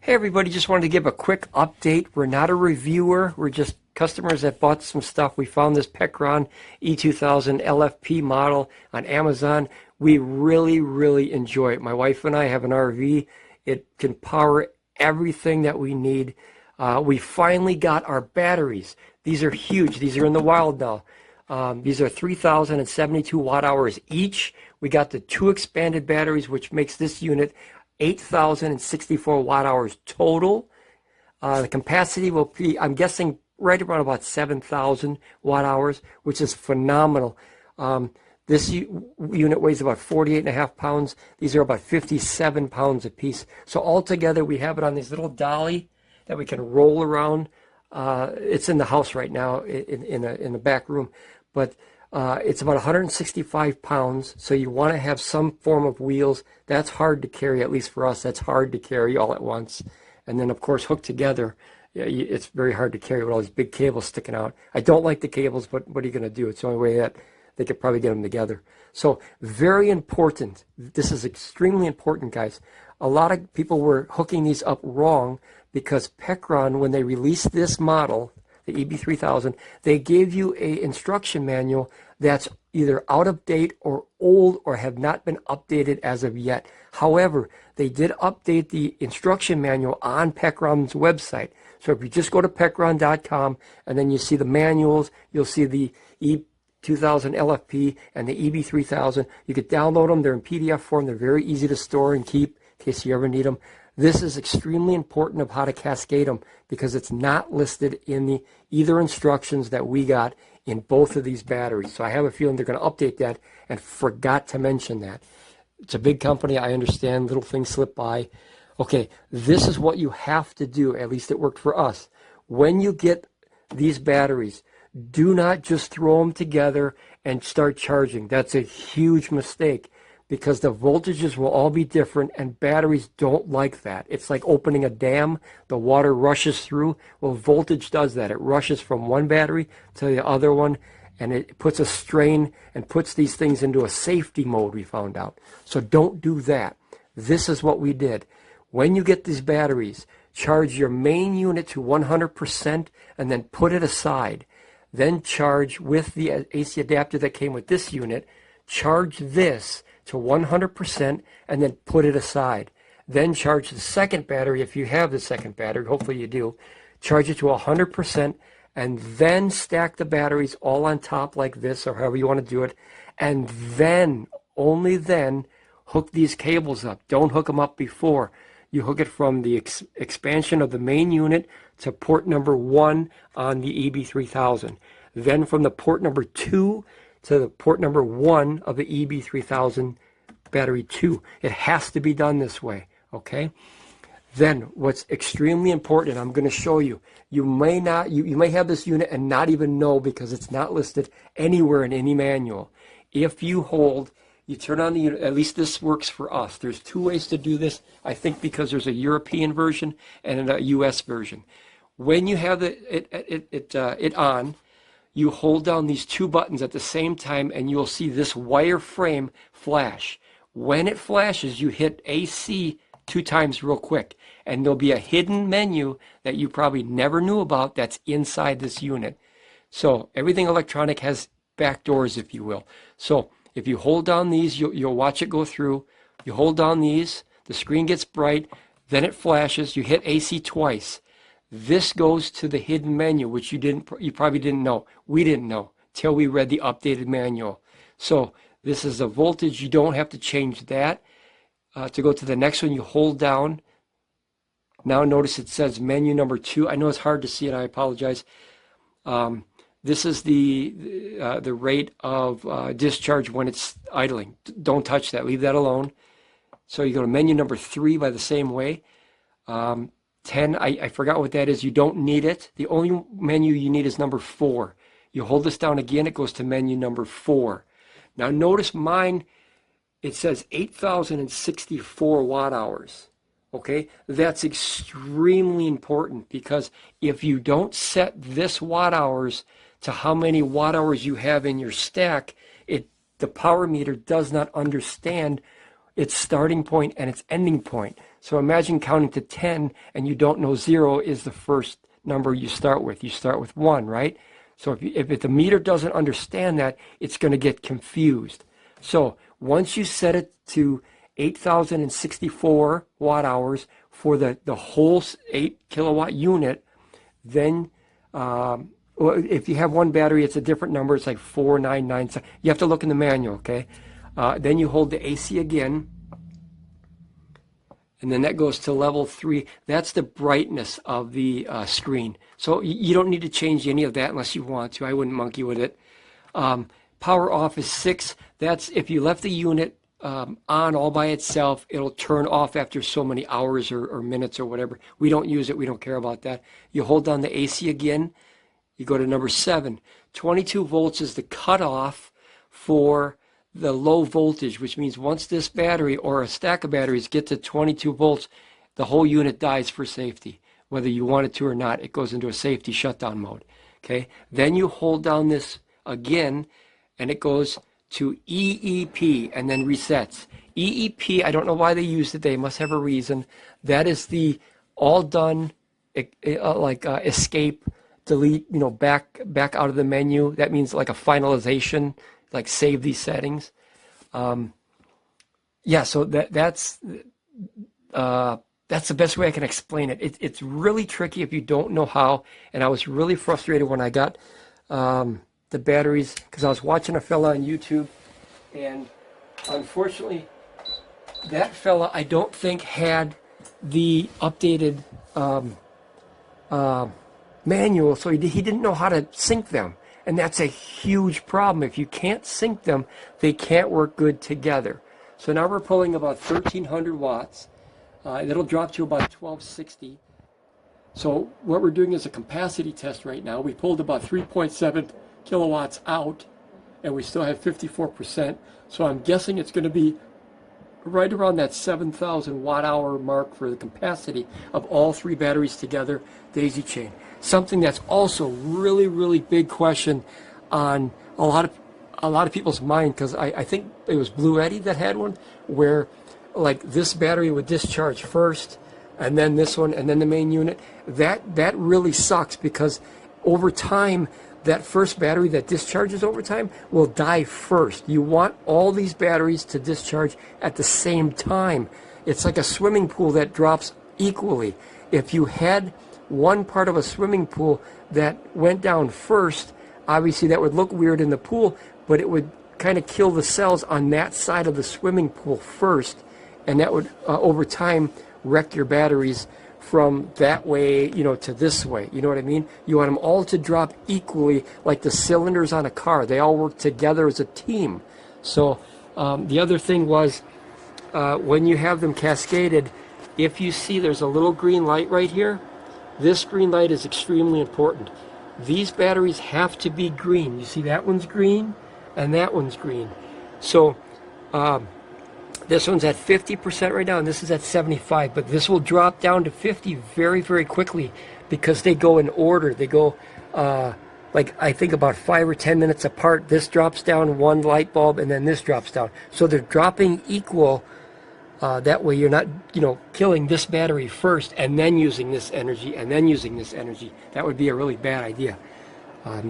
Hey everybody, just wanted to give a quick update. We're not a reviewer, we're just customers that bought some stuff. We found this PECRON E1500LFP model on Amazon. We really enjoy it. My wife and I have an RV. It can power everything that we need. We finally got our batteries. These are huge. These are in the wild now. These are 3,072 watt hours each. We got the 2 expanded batteries, which makes this unit 8,064 watt hours total. The capacity will be, I'm guessing, right around about 7,000 watt hours, which is phenomenal. This unit weighs about 48.5 pounds. These are about 57 pounds a piece. So altogether, we have it on this little dolly that we can roll around. It's in the house right now in the back room, but it's about 165 pounds, so you want to have some form of wheels. That's hard to carry, at least for us. That's hard to carry all at once. And then, of course, hooked together, it's very hard to carry with all these big cables sticking out. I don't like the cables, but what are you going to do? It's the only way that they could probably get them together. So very important. This is extremely important, guys. A lot of people were hooking these up wrong because PECRON, when they released this model, the EB3000, they gave you a instruction manual that's either out of date or old or have not been updated as of yet. However, they did update the instruction manual on PECRON's website. So if you just go to PECRON.com and then you see the manuals, you'll see the E1500LFP and the EB3000. You could download them. They're in PDF form. They're very easy to store and keep in case you ever need them. This is extremely important of how to cascade them because it's not listed in the either instructions that we got in both of these batteries. So I have a feeling they're going to update that and forgot to mention that. It's a big company. I understand little things slip by. Okay, this is what you have to do. At least it worked for us. When you get these batteries, do not just throw them together and start charging. That's a huge mistake, because the voltages will all be different and batteries don't like that. It's like opening a dam. The water rushes through. Well, voltage does that. It rushes from one battery to the other one, and it puts a strain and puts these things into a safety mode, we found out. So don't do that. This is what we did. When you get these batteries, charge your main unit to 100% and then put it aside. Then charge with the AC adapter that came with this unit, charge this to 100% and then put it aside. Then charge the second battery if you have the second battery, hopefully you do. Charge it to 100% and then stack the batteries all on top like this or however you want to do it. And then, only then, hook these cables up. Don't hook them up before. You hook it from the expansion of the main unit to port number 1 on the EB3000. Then from the port number 2 to the port number 1 of the EB3000 battery 2. It has to be done this way, okay? Then what's extremely important, and I'm going to show you, you may have this unit and not even know because it's not listed anywhere in any manual. If you hold, you turn on the unit, at least this works for us. There's 2 ways to do this, I think, because there's a European version and a US version. When you have it on, you hold down these 2 buttons at the same time and you'll see this wire frame flash. When it flashes, you hit AC 2 times real quick, and there'll be a hidden menu that you probably never knew about that's inside this unit. So everything electronic has back doors, if you will. So if you hold down these, you'll watch it go through. You hold down these, the screen gets bright, then it flashes, you hit AC twice. This goes to the hidden menu, which you probably didn't know. We didn't know till we read the updated manual. So this is a voltage. You don't have to change that. To go to the next one, you hold down. Now notice it says menu number 2. I know it's hard to see, and I apologize. This is the rate of discharge when it's idling. Don't touch that. Leave that alone. So you go to menu number 3 by the same way. 10, I forgot what that is. You don't need it. The only menu you need is number 4. You hold this down again, it goes to menu number 4. Now notice mine, it says 8,064 watt hours. Okay, that's extremely important because if you don't set this watt hours to how many watt hours you have in your stack, the power meter does not understand its starting point and its ending point. So imagine counting to 10 and you don't know 0 is the first number you start with. You start with 1, right? So if the meter doesn't understand that, it's going to get confused. So once you set it to 8,064 watt hours for the whole 8 kilowatt unit, then if you have one battery, it's a different number. It's like 4997. You have to look in the manual, okay? Then you hold the AC again, and then that goes to level 3. That's the brightness of the screen. So you don't need to change any of that unless you want to. I wouldn't monkey with it. Power off is 6. That's if you left the unit on all by itself, it'll turn off after so many hours or minutes or whatever. We don't use it. We don't care about that. You hold down the AC again. You go to number 7. 22 volts is the cutoff for the low voltage, which means once this battery or a stack of batteries get to 22 volts, the whole unit dies for safety. Whether you want it to or not, it goes into a safety shutdown mode. Okay. Then you hold down this again, and it goes to EEP and then resets. EEP, I don't know why they used it. They must have a reason. That is the all done, escape, delete, back out of the menu. That means like a finalization, like save these settings. Yeah, so that's the best way I can explain it. It's really tricky if you don't know how, and I was really frustrated when I got the batteries, because I was watching a fella on YouTube, and unfortunately that fella I don't think had the updated manual, so he didn't know how to sync them, and that's a huge problem. If you can't sync them, they can't work good together. So now we're pulling about 1,300 watts. It'll drop to about 1,260. So what we're doing is a capacity test right now. We pulled about 3.7 kilowatts out, and we still have 54%. So I'm guessing it's going to be right around that 7,000 watt hour mark for the capacity of all 3 batteries together, daisy chain. Something that's also really, really big question on a lot of people's mind, because I think it was Blue Eddie that had one where like this battery would discharge first, and then this one, and then the main unit. That really sucks, because over time, that first battery that discharges over time will die first. You want all these batteries to discharge at the same time. It's like a swimming pool that drops equally. If you had one part of a swimming pool that went down first, obviously that would look weird in the pool, but it would kind of kill the cells on that side of the swimming pool first, and that would over time wreck your batteries from that way, to this way. You know what I mean? You want them all to drop equally, like the cylinders on a car. They all work together as a team. So the other thing was, when you have them cascaded, if you see there's a little green light right here, this green light is extremely important. These batteries have to be green. You see that one's green and that one's green. So this one's at 50% right now, and this is at 75, but this will drop down to 50 very, very quickly, because they go in order. They go, like, I think about 5 or 10 minutes apart. This drops down one light bulb, and then this drops down. So they're dropping equal. That way you're not, killing this battery first and then using this energy and then using this energy. That would be a really bad idea,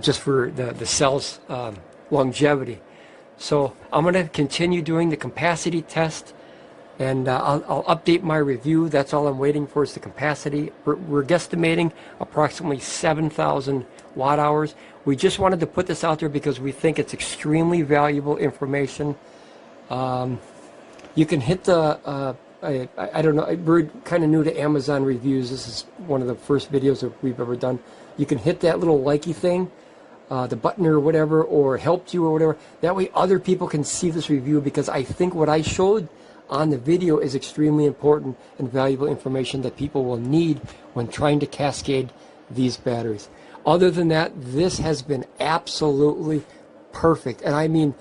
just for the cell's longevity. So I'm going to continue doing the capacity test, and I'll update my review. That's all I'm waiting for is the capacity. We're guesstimating approximately 7,000 watt hours. We just wanted to put this out there because we think it's extremely valuable information. You can hit the, I don't know, we're kind of new to Amazon reviews. This is one of the first videos that we've ever done. You can hit that little likey thing, the button or whatever, or helped you or whatever. That way other people can see this review, because I think what I showed on the video is extremely important and valuable information that people will need when trying to cascade these batteries. Other than that, this has been absolutely perfect. And I mean,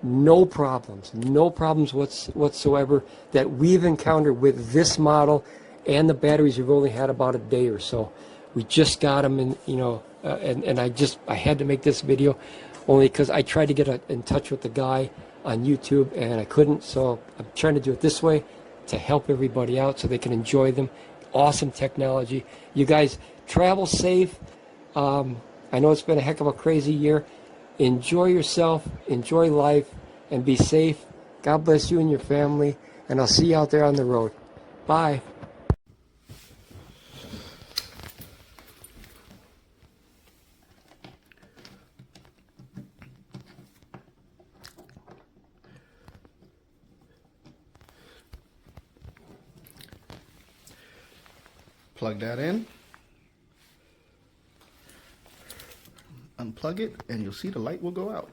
no problems whatsoever that we've encountered with this model and the batteries. We've only had about a day or so. We just got them in, and I had to make this video only because I tried to get in touch with the guy on YouTube, and I couldn't, so I'm trying to do it this way to help everybody out so they can enjoy them. Awesome technology. You guys travel safe. I know it's been a heck of a crazy year. Enjoy yourself, enjoy life, and be safe. God bless you and your family, and I'll see you out there on the road. Bye. Plug that in, unplug it, and you'll see the light will go out.